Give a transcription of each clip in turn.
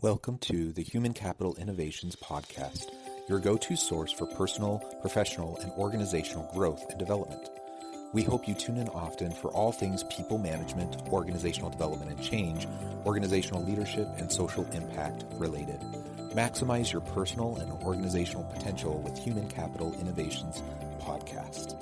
Welcome to the Human Capital Innovations Podcast, your go-to source for personal, professional, and organizational growth and development. We hope you tune in often for all things people management, organizational development and change, organizational leadership, and social impact related. Maximize your personal and organizational potential with Human Capital Innovations Podcast.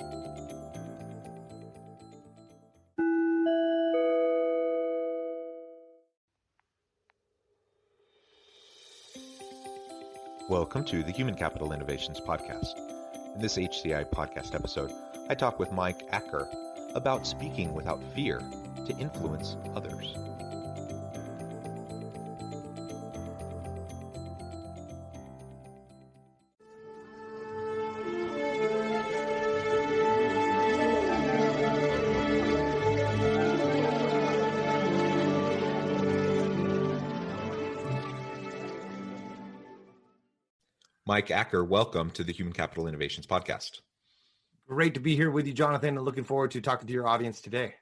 Welcome to the Human Capital Innovations Podcast. In this HCI podcast episode, I talk with Mike Acker about speaking without fear to influence others. Mike Acker, welcome to the Human Capital Innovations Podcast. Great to be here with you, Jonathan, and looking forward to talking to your audience today.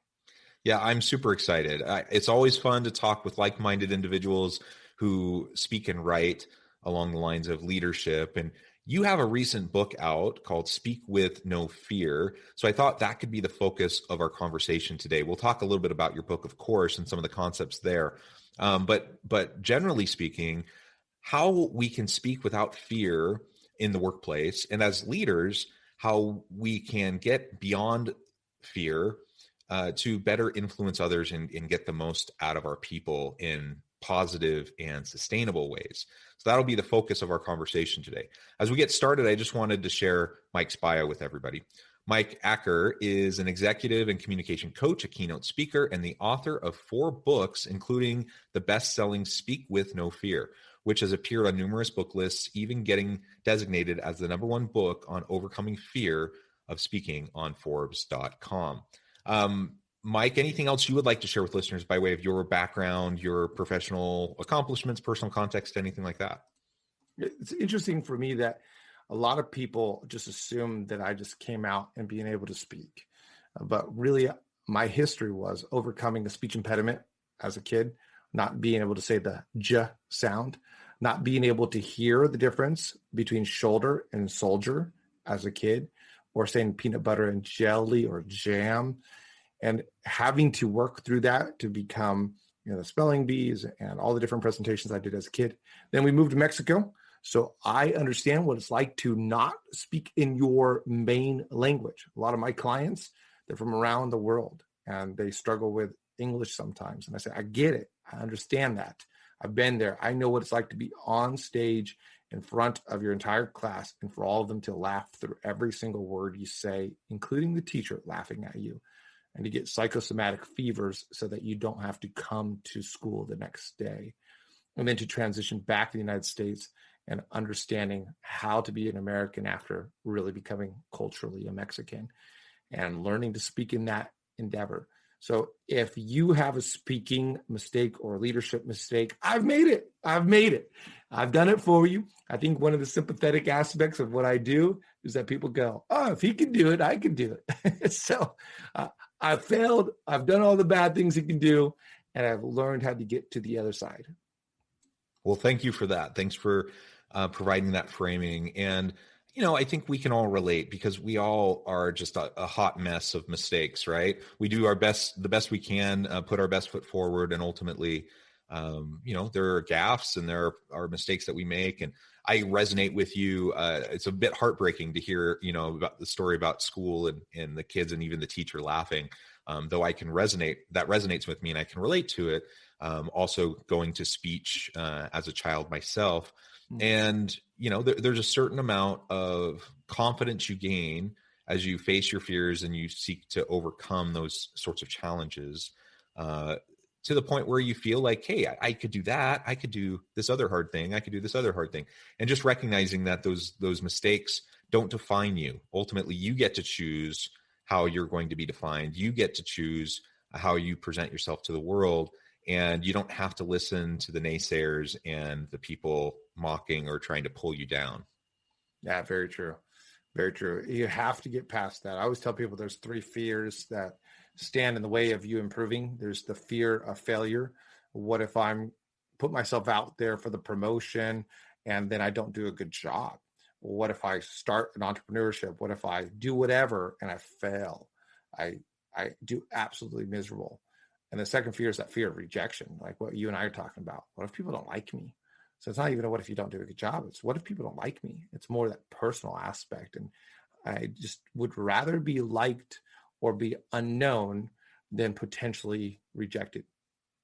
Yeah, I'm super excited. It's always fun to talk with like-minded individuals who speak and write along the lines of leadership. And you have a recent book out called Speak with No Fear. So I thought that could be the focus of our conversation today. We'll talk a little bit about your book, of course, and some of the concepts there. But generally speaking, how we can speak without fear in the workplace, and as leaders, how we can get beyond fear to better influence others and get the most out of our people in positive and sustainable ways. So that'll be the focus of our conversation today. As we get started, I just wanted to share Mike's bio with everybody. Mike Acker is an executive and communication coach, a keynote speaker, and the author of 4 books, including the best-selling Speak with No Fear, which has appeared on numerous book lists, even getting designated as the #1 book on overcoming fear of speaking on Forbes.com. Mike, anything else you would like to share with listeners by way of your background, your professional accomplishments, personal context, anything like that? It's interesting for me that a lot of people just assume that I just came out and being able to speak. But really, my history was overcoming a speech impediment as a kid, not being able to say the J sound, not being able to hear the difference between shoulder and soldier as a kid, or saying peanut butter and jelly or jam, and having to work through that to become, the spelling bees and all the different presentations I did as a kid. Then we moved to Mexico. So I understand what it's like to not speak in your main language. A lot of my clients, they're from around the world and they struggle with English sometimes. And I say, I get it. I understand that. I've been there. I know what it's like to be on stage in front of your entire class and for all of them to laugh through every single word you say, including the teacher laughing at you, and to get psychosomatic fevers so that you don't have to come to school the next day. And then to transition back to the United States and understanding how to be an American after really becoming culturally a Mexican and learning to speak in that endeavor. So if you have a speaking mistake or a leadership mistake, I've made it. I've done it for you. I think one of the sympathetic aspects of what I do is that people go, oh, if he can do it, I can do it. So I've failed. I've done all the bad things you can do, and I've learned how to get to the other side. Well, thank you for that. Thanks for providing that framing. And I think we can all relate because we all are just a hot mess of mistakes, right? We do our best, the best we can, put our best foot forward. And ultimately, there are gaffes and there are mistakes that we make. And I resonate with you. It's a bit heartbreaking to hear, about the story about school and the kids and even the teacher laughing, though that resonates with me and I can relate to it. Also going to speech as a child myself. And, there's a certain amount of confidence you gain as you face your fears and you seek to overcome those sorts of challenges to the point where you feel like, hey, I could do that. I could do this other hard thing. I could do this other hard thing. And just recognizing that those mistakes don't define you. Ultimately, you get to choose how you're going to be defined. You get to choose how you present yourself to the world. And you don't have to listen to the naysayers and the people mocking or trying to pull you down. Yeah, very true. Very true. You have to get past that. I always tell people there's 3 fears that stand in the way of you improving. There's the fear of failure. What if I'm put myself out there for the promotion and then I don't do a good job? What if I start an entrepreneurship? What if I do whatever and I fail? I do absolutely miserable. And the second fear is that fear of rejection, like what you and I are talking about. What if people don't like me? So it's not even a what if you don't do a good job. It's what if people don't like me? It's more that personal aspect. And I just would rather be liked or be unknown than potentially rejected.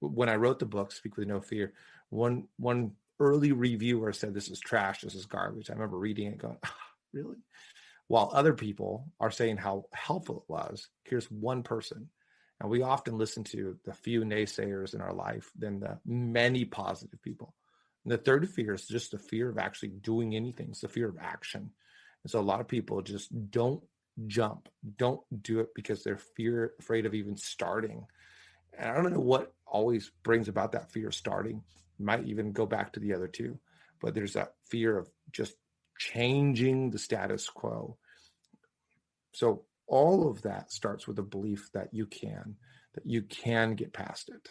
When I wrote the book, Speak with No Fear, one early reviewer said, "This is trash. This is garbage." I remember reading it going, really? While other people are saying how helpful it was, here's one person. And we often listen to the few naysayers in our life than the many positive people. And the third fear is just the fear of actually doing anything. It's the fear of action. And so a lot of people just don't jump, don't do it because they're afraid of even starting. And I don't know what always brings about that fear of starting. It might even go back to the other two, but there's that fear of just changing the status quo. So all of that starts with a belief that you can get past it.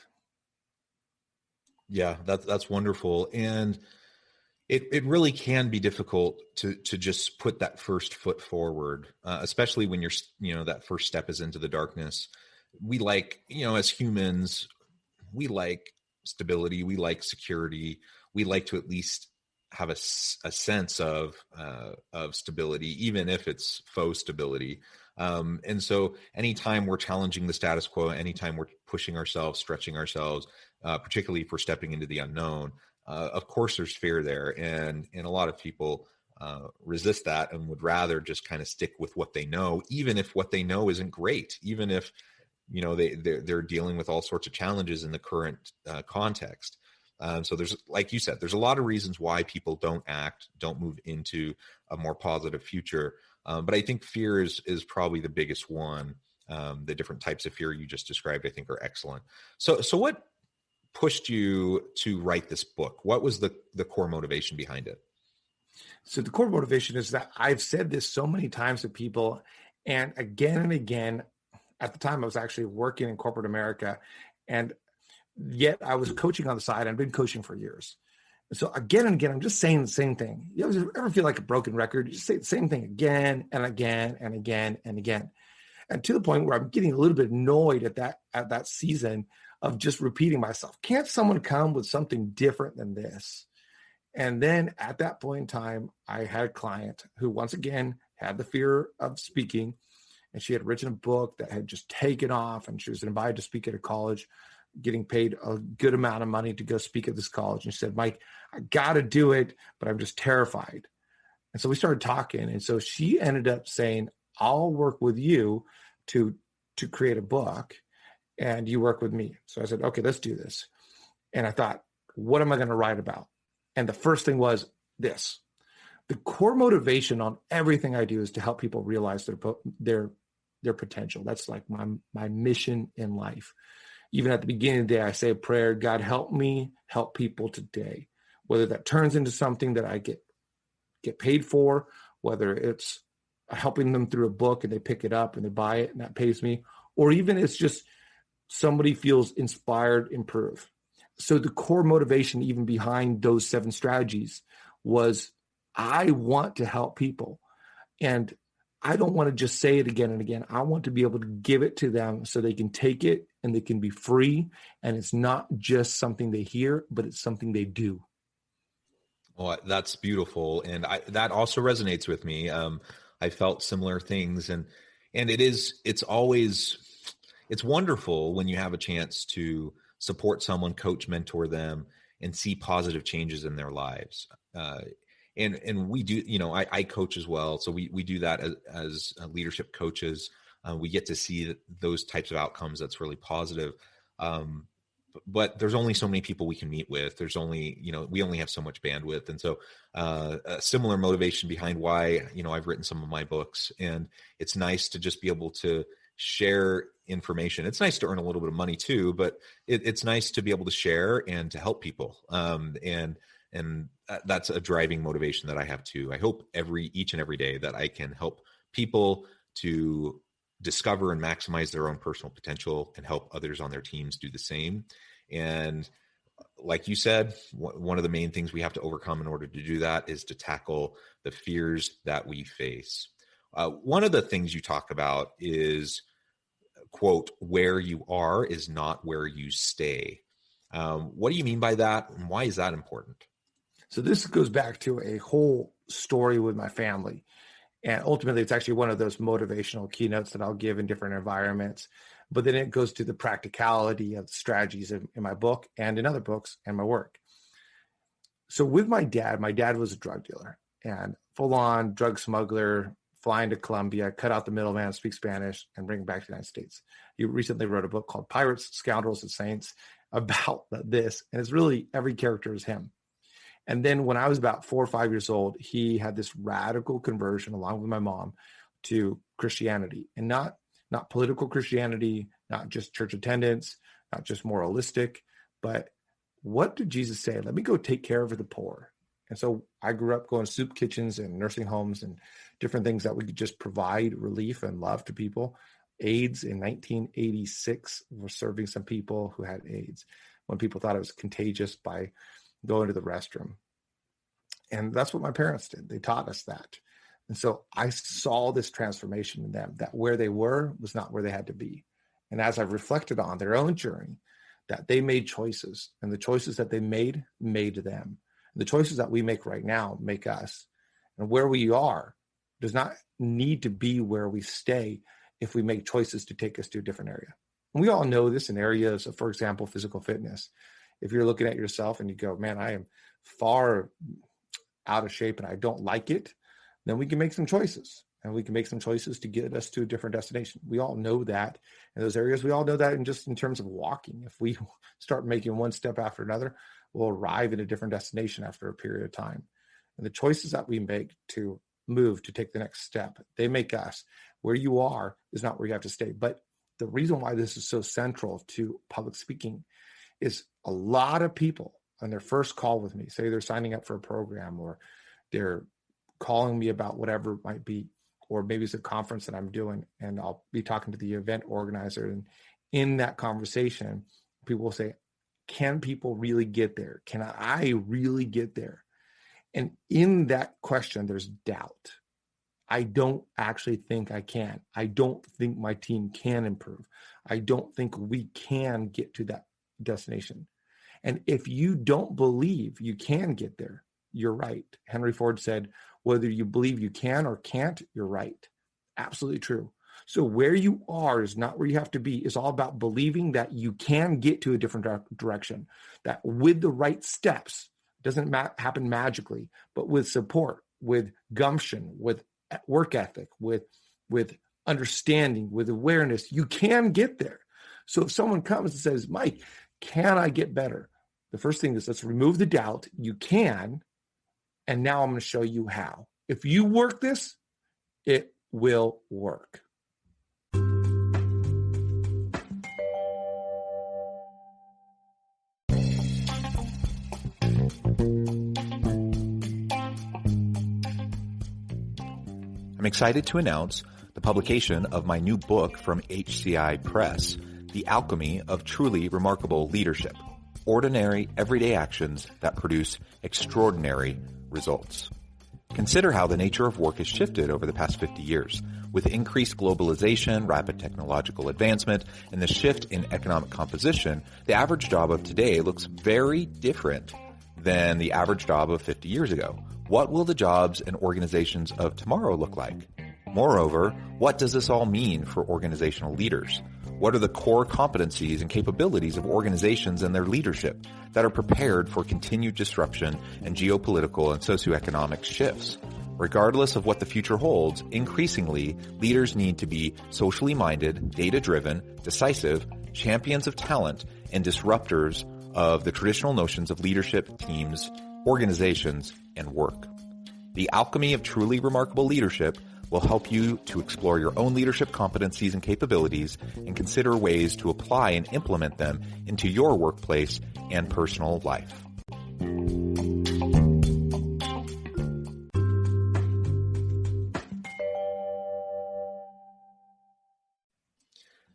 Yeah, that's wonderful. And it really can be difficult to just put that first foot forward, especially when that first step is into the darkness. We like, as humans, we like stability, we like security, we like to at least have a sense of stability, even if it's faux stability. And so anytime we're challenging the status quo, anytime we're pushing ourselves, stretching ourselves, particularly if we're stepping into the unknown, of course there's fear there. And a lot of people resist that and would rather just kind of stick with what they know, even if what they know isn't great, even if, they're dealing with all sorts of challenges in the current context. So there's, like you said, there's a lot of reasons why people don't move into a more positive future. But I think fear is probably the biggest one. The different types of fear you just described, I think, are excellent. So what pushed you to write this book? What was the core motivation behind it? So the core motivation is that I've said this so many times to people, and again, at the time I was actually working in corporate America, and yet I was coaching on the side. I've been coaching for years. So again and again, I'm just saying the same thing. You ever feel like a broken record? You just say the same thing again and again and again and again. And to the point where I'm getting a little bit annoyed at that season of just repeating myself. Can't someone come with something different than this? And then at that point in time, I had a client who once again had the fear of speaking, and she had written a book that had just taken off, and she was invited to speak at a college, getting paid a good amount of money to go speak at this college. And she said, "Mike, I got to do it, but I'm just terrified." And so we started talking. And so she ended up saying, "I'll work with you to create a book, and you work with me." So I said, "Okay, let's do this." And I thought, what am I going to write about? And the first thing was this. The core motivation on everything I do is to help people realize their potential. That's like my mission in life. Even at the beginning of the day, I say a prayer: God, help me help people today. Whether that turns into something that I get paid for, whether it's helping them through a book and they pick it up and they buy it and that pays me, or even it's just somebody feels inspired, improve. So the core motivation even behind those 7 strategies was I want to help people. And I don't want to just say it again and again. I want to be able to give it to them so they can take it and they can be free. And it's not just something they hear, but it's something they do. Well, that's beautiful. And that also resonates with me. I felt similar things, and it's wonderful when you have a chance to support someone, coach, mentor them, and see positive changes in their lives. And we do, I coach as well. So we do that as leadership coaches. We get to see those types of outcomes. That's really positive. But there's only so many people we can meet with. There's only, we only have so much bandwidth. And so a similar motivation behind why, I've written some of my books, and it's nice to just be able to share information. It's nice to earn a little bit of money too, but it's nice to be able to share and to help people. And that's a driving motivation that I have too. I hope each and every day that I can help people to discover and maximize their own personal potential and help others on their teams do the same. And like you said, one of the main things we have to overcome in order to do that is to tackle the fears that we face. One of the things you talk about is, quote, where you are is not where you stay. What do you mean by that? And why is that important? So this goes back to a whole story with my family. And ultimately, it's actually one of those motivational keynotes that I'll give in different environments. But then it goes to the practicality of the strategies in my book and in other books and my work. So with my dad was a drug dealer and full-on drug smuggler, flying to Colombia, cut out the middleman, speak Spanish, and bring it back to the United States. He recently wrote a book called Pirates, Scoundrels, and Saints about this. And it's really every character is him. And then when I was about 4 or 5 years old, he had this radical conversion along with my mom to Christianity, and not political Christianity, not just church attendance, not just moralistic, but what did Jesus say? Let me go take care of the poor. And so I grew up going to soup kitchens and nursing homes and different things that we could just provide relief and love to people. AIDS in 1986 was serving some people who had AIDS when people thought it was contagious by going to the restroom. And that's what my parents did. They taught us that. And so I saw this transformation in them, that where they were was not where they had to be. And as I've reflected on their own journey, that they made choices, and the choices that they made them. And the choices that we make right now make us. And where we are does not need to be where we stay if we make choices to take us to a different area. And we all know this in areas of, for example, physical fitness. If you're looking at yourself and you go, man, I am far out of shape and I don't like it, then we can make some choices. And we can make some choices to get us to a different destination. We all know that in those areas. We all know that in terms of walking. If we start making one step after another, we'll arrive at a different destination after a period of time. And the choices that we make to move, to take the next step, they make us. Where you are is not where you have to stay. But the reason why this is so central to public speaking is a lot of people on their first call with me, say they're signing up for a program or they're calling me about whatever it might be, or maybe it's a conference that I'm doing and I'll be talking to the event organizer. And in that conversation, people will say, can people really get there? Can I really get there? And in that question, there's doubt. I don't actually think I can. I don't think my team can improve. I don't think we can get to that destination. And if you don't believe you can get there, you're right. Henry Ford said, whether you believe you can or can't, you're right. Absolutely true. So where you are is not where you have to be. It's all about believing that you can get to a different direction, that with the right steps, doesn't happen magically, but with support, with gumption, with work ethic, with understanding, with awareness, you can get there. So if someone comes and says, Mike, can I get better? The first thing is, let's remove the doubt. You can. And now I'm going to show you how. If you work this, it will work. I'm excited to announce the publication of my new book from HCI Press, The Alchemy of Truly Remarkable Leadership: Ordinary, Everyday Actions that Produce Extraordinary Results. Consider how the nature of work has shifted over the past 50 years. With increased globalization, rapid technological advancement, and the shift in economic composition, the average job of today looks very different than the average job of 50 years ago. What will the jobs and organizations of tomorrow look like? Moreover, what does this all mean for organizational leaders? What are the core competencies and capabilities of organizations and their leadership that are prepared for continued disruption and geopolitical and socioeconomic shifts? Regardless of what the future holds, increasingly, leaders need to be socially minded, data-driven, decisive, champions of talent, and disruptors of the traditional notions of leadership, teams, organizations, and work. The Alchemy of Truly Remarkable Leadership will help you to explore your own leadership competencies and capabilities and consider ways to apply and implement them into your workplace and personal life.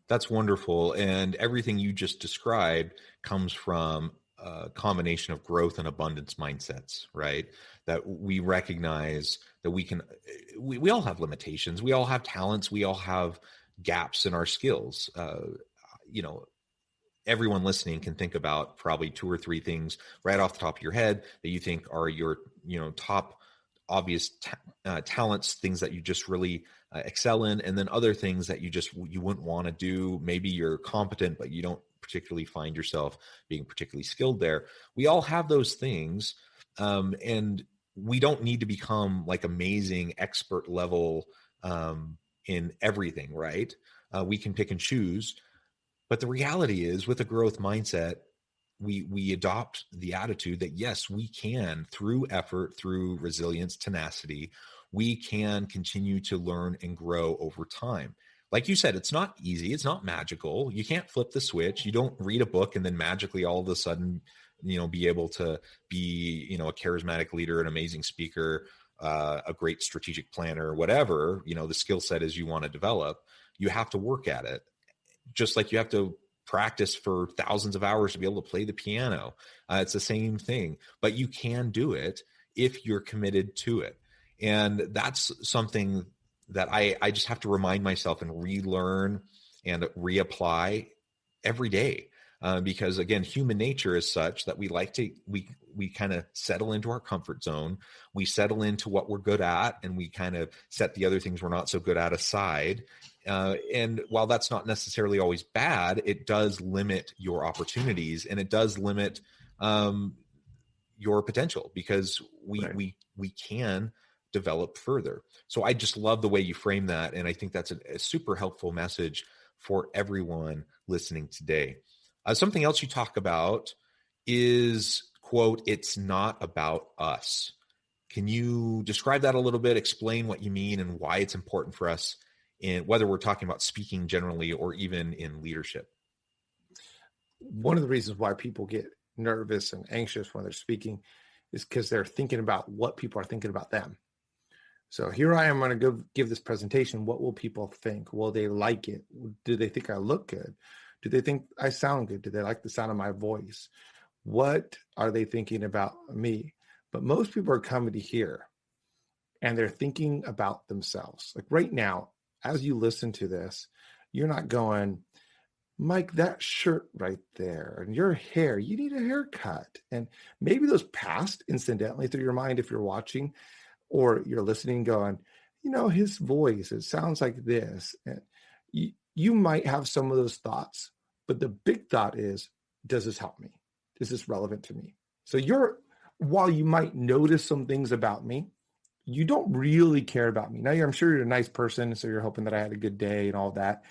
That's wonderful. And everything you just described comes from a combination of growth and abundance mindsets, right? That we recognize that we all have limitations. We all have talents. We all have gaps in our skills. You know, everyone listening can think about probably 2 or 3 things right off the top of your head that you think are your, top obvious talents, things that you just really excel in, and then other things that you wouldn't want to do. Maybe you're competent, but you don't particularly find yourself being particularly skilled there. We all have those things, and we don't need to become like amazing expert level in everything, right? We can pick and choose. But the reality is, with a growth mindset, we adopt the attitude that yes, we can, through effort, through resilience, tenacity, we can continue to learn and grow over time. Like you said, it's not easy. It's not magical. You can't flip the switch. You don't read a book and then magically all of a sudden, be able to be, a charismatic leader, an amazing speaker, a great strategic planner, whatever, the skill set is you want to develop. You have to work at it, just like you have to practice for thousands of hours to be able to play the piano. It's the same thing, but you can do it if you're committed to it. And that's something that I just have to remind myself and relearn and reapply every day. Because again, human nature is such that we kind of settle into our comfort zone. We settle into what we're good at, and we kind of set the other things we're not so good at aside. And while that's not necessarily always bad, it does limit your opportunities, and it does limit your potential, because we can develop further. So I just love the way you frame that, and I think that's a super helpful message for everyone listening today. Something else you talk about is, quote, "It's not about us." Can you describe that a little bit? Explain what you mean and why it's important for us, in whether we're talking about speaking generally or even in leadership. One of the reasons why people get nervous and anxious when they're speaking is because they're thinking about what people are thinking about them. So here I am going to go give this presentation. What will people think? Will they like it? Do they think I look good? Do they think I sound good? Do they like the sound of my voice? What are they thinking about me? But most people are coming to hear, and they're thinking about themselves. Like right now, as you listen to this, you're not going, "Mike, that shirt right there, and your hair, you need a haircut." And maybe those passed incidentally through your mind if you're watching or you're listening, going, his voice, it sounds like this. And you might have some of those thoughts, but the big thought is, does this help me? Is this relevant to me? So while you might notice some things about me, you don't really care about me. Now, I'm sure you're a nice person, so you're hoping that I had a good day and all that.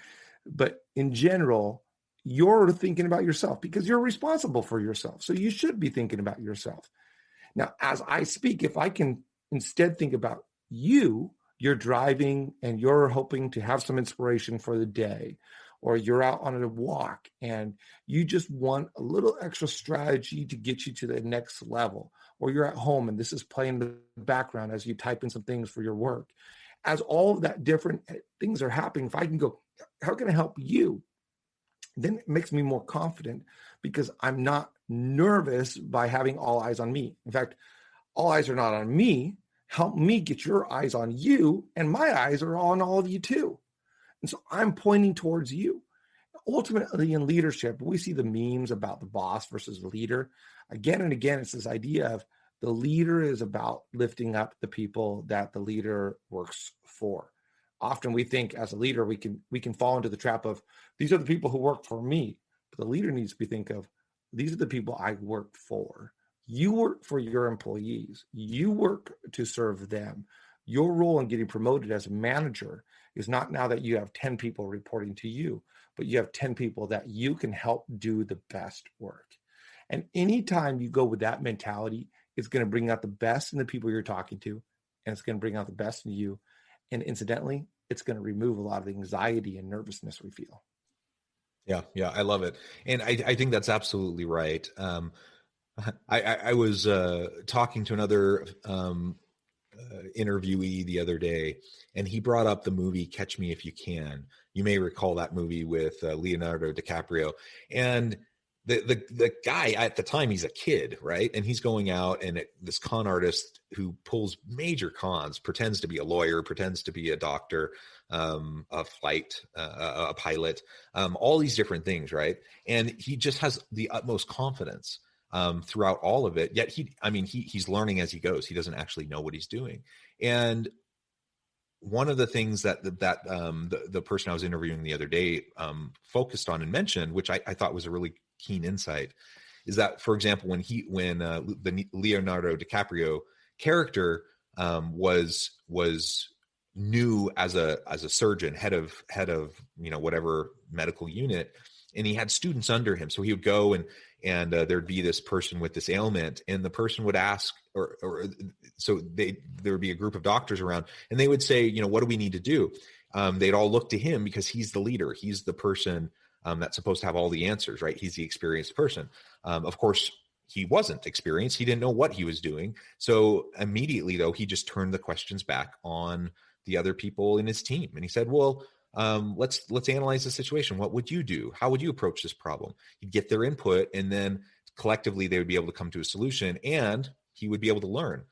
But in general, you're thinking about yourself because you're responsible for yourself. So you should be thinking about yourself. Now, as I speak, if I can instead think about you're driving and you're hoping to have some inspiration for the day, or you're out on a walk and you just want a little extra strategy to get you to the next level, or you're at home and this is playing in the background as you type in some things for your work. As all of that different things are happening, if I can go, how can I help you? Then it makes me more confident because I'm not nervous by having all eyes on me. In fact, all eyes are not on me. Help me get your eyes on you, and my eyes are on all of you too. And so I'm pointing towards you. Ultimately, in leadership, we see the memes about the boss versus the leader. Again and again, it's this idea of the leader is about lifting up the people that the leader works for. Often we think as a leader, we can fall into the trap of, these are the people who work for me. But the leader needs to be think of, these are the people I work for. You work for your employees. You work to serve them. Your role in getting promoted as a manager is not now that you have 10 people reporting to you, but you have 10 people that you can help do the best work. And anytime you go with that mentality, it's going to bring out the best in the people you're talking to, and it's going to bring out the best in you. And incidentally, it's going to remove a lot of the anxiety and nervousness we feel. Yeah, I love it. And I think that's absolutely right. I was talking to another interviewee the other day, and he brought up the movie Catch Me If You Can. You may recall that movie with Leonardo DiCaprio. And the guy at the time, he's a kid, right? And he's going out, and this con artist who pulls major cons, pretends to be a lawyer, pretends to be a doctor, a pilot, all these different things, right? And he just has the utmost confidence throughout all of it. Yet he's learning as he goes. He doesn't actually know what he's doing. And one of the things that the person I was interviewing the other day focused on and mentioned, which I thought was a really keen insight, is that, for example, when the Leonardo DiCaprio character was new as a surgeon, head of whatever medical unit, and he had students under him, so he would go and there'd be this person with this ailment, and the person would ask, so there would be a group of doctors around, and they would say, what do we need to do? They'd all look to him because he's the leader. He's the person that's supposed to have all the answers, right? He's the experienced person. Of course, he wasn't experienced. He didn't know what he was doing. So immediately, though, he just turned the questions back on the other people in his team. And he said, well, let's analyze the situation. What would you do? How would you approach this problem? He'd get their input, and then collectively they would be able to come to a solution, and he would be able to learn.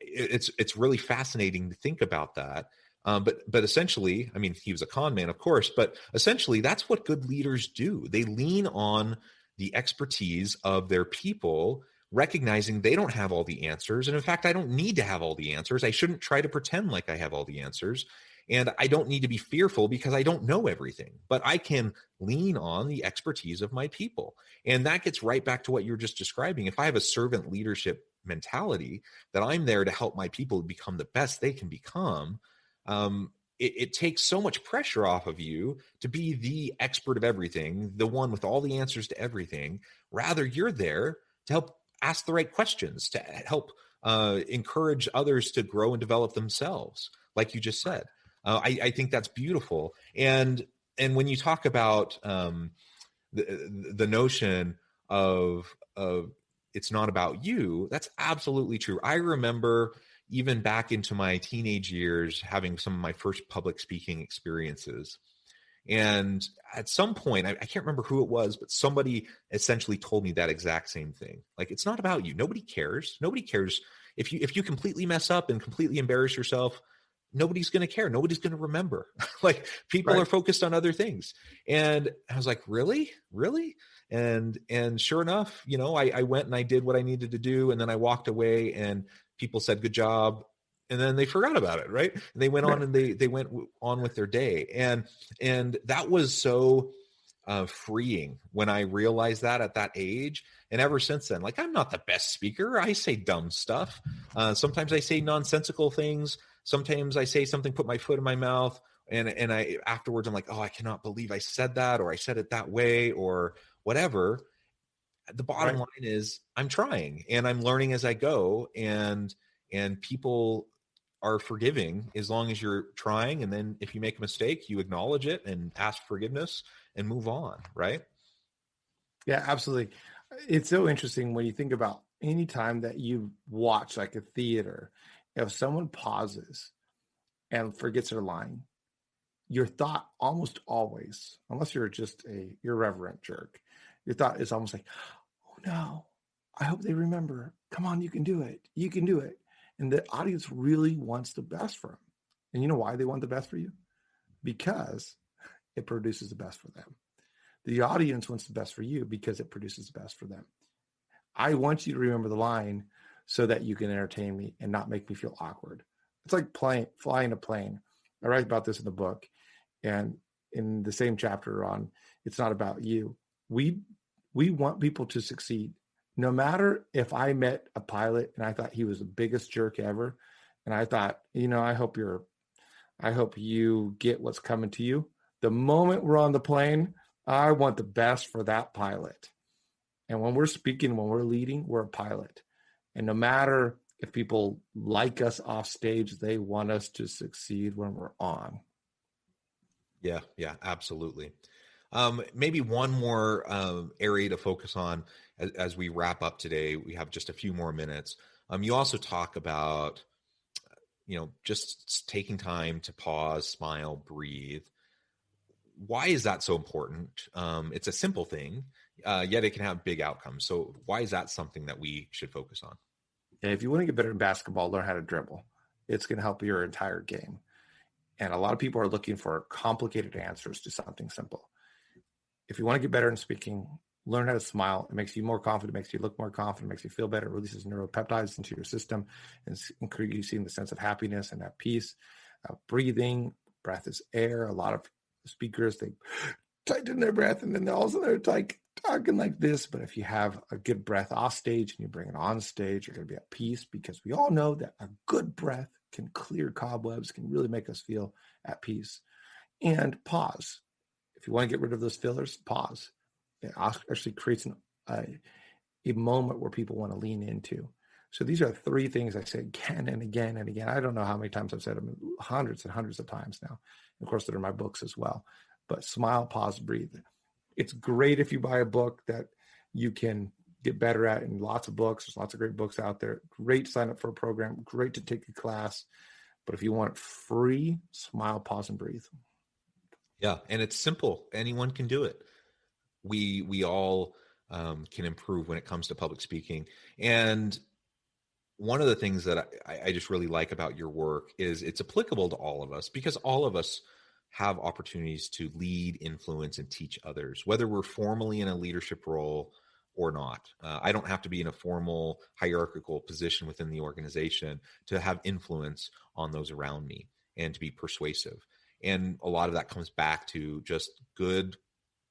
It's really fascinating to think about that. But essentially, I mean, he was a con man, of course, but essentially that's what good leaders do. They lean on the expertise of their people, recognizing they don't have all the answers. And in fact, I don't need to have all the answers. I shouldn't try to pretend like I have all the answers. And I don't need to be fearful because I don't know everything, but I can lean on the expertise of my people. And that gets right back to what you were just describing. If I have a servant leadership mentality, that I'm there to help my people become the best they can become, it takes so much pressure off of you to be the expert of everything, the one with all the answers to everything. Rather, you're there to help ask the right questions, to help encourage others to grow and develop themselves, like you just said. I think that's beautiful. And when you talk about the notion of it's not about you, that's absolutely true. I remember even back into my teenage years having some of my first public speaking experiences. And at some point, I can't remember who it was, but somebody essentially told me that exact same thing. Like, it's not about you. Nobody cares. Nobody cares. If you completely mess up and completely embarrass yourself, nobody's going to care. Nobody's going to remember. Like, people are focused on other things. And I was like, really? And sure enough, I went and I did what I needed to do. And then I walked away, and people said, good job. And then they forgot about it. Right. And they went on and they went on with their day. And that was so freeing when I realized that at that age. And ever since then, like, I'm not the best speaker. I say dumb stuff. Sometimes I say nonsensical things. Sometimes I say something, put my foot in my mouth, and I afterwards I'm like, oh, I cannot believe I said that, or I said it that way, or whatever. The bottom line is I'm trying and I'm learning as I go, and people are forgiving as long as you're trying. And then if you make a mistake, you acknowledge it and ask forgiveness and move on. Right. Yeah, absolutely. It's so interesting when you think about any time that you watch like a theater, if someone pauses and forgets their line, your thought almost always, unless you're just a irreverent jerk, your thought is almost like, oh no, I hope they remember. Come on, you can do it. You can do it. And the audience really wants the best for them. And you know why they want the best for you? Because it produces the best for them. The audience wants the best for you because it produces the best for them. I want you to remember the line so that you can entertain me and not make me feel awkward. It's like flying a plane. I write about this in the book, and in the same chapter on it's not about you. We want people to succeed. No matter if I met a pilot and I thought he was the biggest jerk ever, and I thought, I hope you get what's coming to you. The moment we're on the plane, I want the best for that pilot. And when we're speaking, when we're leading, we're a pilot. And no matter if people like us off stage, they want us to succeed when we're on. Yeah, absolutely. Maybe one more area to focus on as we wrap up today. We have just a few more minutes. You also talk about, just taking time to pause, smile, breathe. Why is that so important? It's a simple thing, yet it can have big outcomes. So why is that something that we should focus on? And if you want to get better in basketball, learn how to dribble. It's going to help your entire game. And a lot of people are looking for complicated answers to something simple. If you want to get better in speaking, learn how to smile. It makes you more confident, makes you look more confident, makes you feel better, releases neuropeptides into your system, and increasing the sense of happiness and at peace. Breathing, breath is air. A lot of speakers, they tighten their breath and then all of a sudden they're like talking like this. But if you have a good breath off stage and you bring it on stage, you're going to be at peace, because we all know that a good breath can clear cobwebs, can really make us feel at peace. And pause. If you want to get rid of those fillers, pause. It actually creates a moment where people want to lean into. So these are 3 things I say again and again and again. I don't know how many times I've said them, hundreds and hundreds of times now. Of course, they're in my books as well. But smile, pause, breathe. It's great if you buy a book that you can get better at, and lots of books. There's lots of great books out there. Great to sign up for a program. Great to take a class. But if you want it free, smile, pause, and breathe. Yeah, and it's simple. Anyone can do it. We all can improve when it comes to public speaking. And one of the things that I just really like about your work is it's applicable to all of us, because all of us have opportunities to lead, influence, and teach others, whether we're formally in a leadership role or not. I don't have to be in a formal hierarchical position within the organization to have influence on those around me and to be persuasive. And a lot of that comes back to just good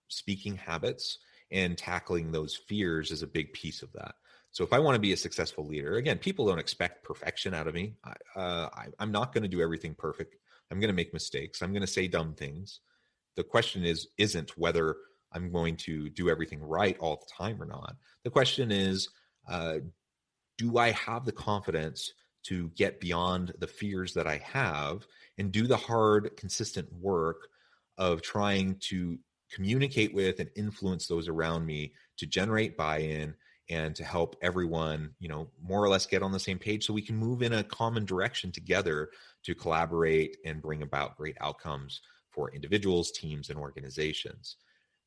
speaking habits, and tackling those fears is a big piece of that. So if I want to be a successful leader, again, people don't expect perfection out of me. I'm not going to do everything perfect. I'm going to make mistakes. I'm going to say dumb things. The question isn't whether I'm going to do everything right all the time or not. The question is, do I have the confidence to get beyond the fears that I have and do the hard, consistent work of trying to communicate with and influence those around me to generate buy-in and to help everyone, more or less get on the same page so we can move in a common direction together to collaborate and bring about great outcomes for individuals, teams, and organizations.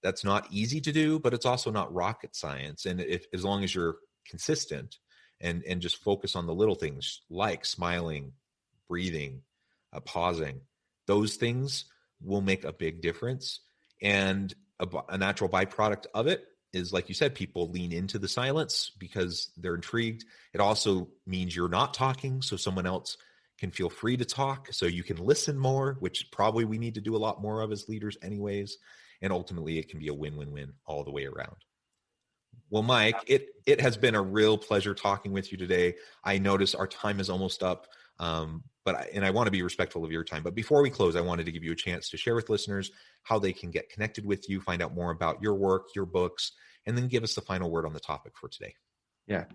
That's not easy to do, but it's also not rocket science. And as long as you're consistent and just focus on the little things like smiling, breathing, pausing, those things will make a big difference. And a natural byproduct of it is, like you said, people lean into the silence because they're intrigued. It also means you're not talking, so someone else can feel free to talk, so you can listen more, which probably we need to do a lot more of as leaders anyways. And ultimately, it can be a win-win-win all the way around. Well, Mike, it has been a real pleasure talking with you today. I notice our time is almost up, but I want to be respectful of your time. But before we close, I wanted to give you a chance to share with listeners how they can get connected with you, find out more about your work, your books, and then give us the final word on the topic for today. Yeah.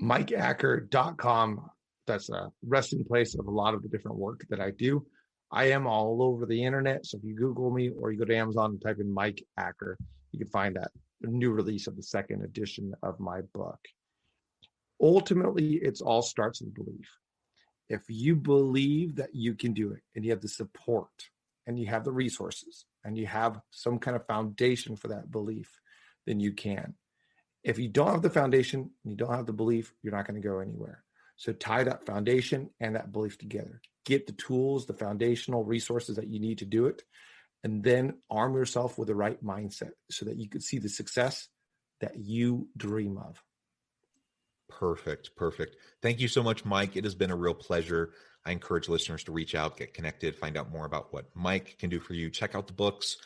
MikeAcker.com. That's a resting place of a lot of the different work that I do. I am all over the internet. So if you Google me or you go to Amazon and type in Mike Acker, you can find that new release of the second edition of my book. Ultimately, it all starts with belief. If you believe that you can do it, and you have the support, and you have the resources, and you have some kind of foundation for that belief, then you can. If you don't have the foundation and you don't have the belief, you're not going to go anywhere. So tie that foundation and that belief together. Get the tools, the foundational resources that you need to do it, and then arm yourself with the right mindset so that you can see the success that you dream of. Perfect. Thank you so much, Mike. It has been a real pleasure. I encourage listeners to reach out, get connected, find out more about what Mike can do for you. Check out the books,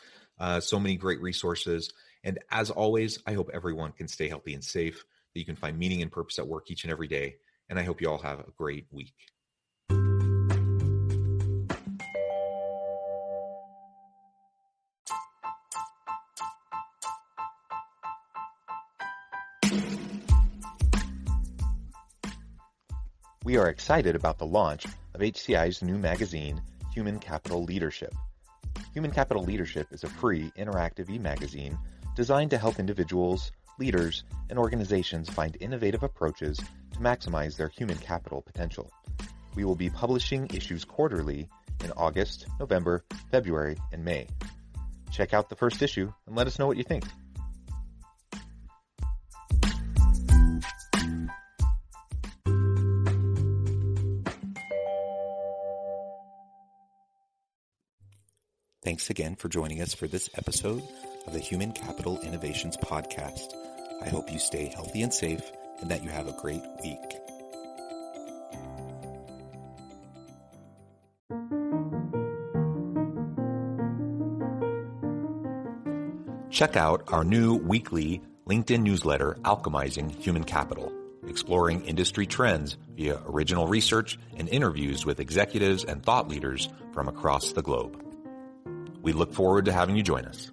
so many great resources. And as always, I hope everyone can stay healthy and safe, that you can find meaning and purpose at work each and every day. And I hope you all have a great week. We are excited about the launch of HCI's new magazine, Human Capital Leadership. Human Capital Leadership is a free, interactive e-magazine designed to help individuals, leaders, and organizations find innovative approaches to maximize their human capital potential. We will be publishing issues quarterly in August, November, February, and May. Check out the first issue and let us know what you think. Thanks again for joining us for this episode of the Human Capital Innovations Podcast. I hope you stay healthy and safe and that you have a great week. Check out our new weekly LinkedIn newsletter, Alchemizing Human Capital, exploring industry trends via original research and interviews with executives and thought leaders from across the globe. We look forward to having you join us.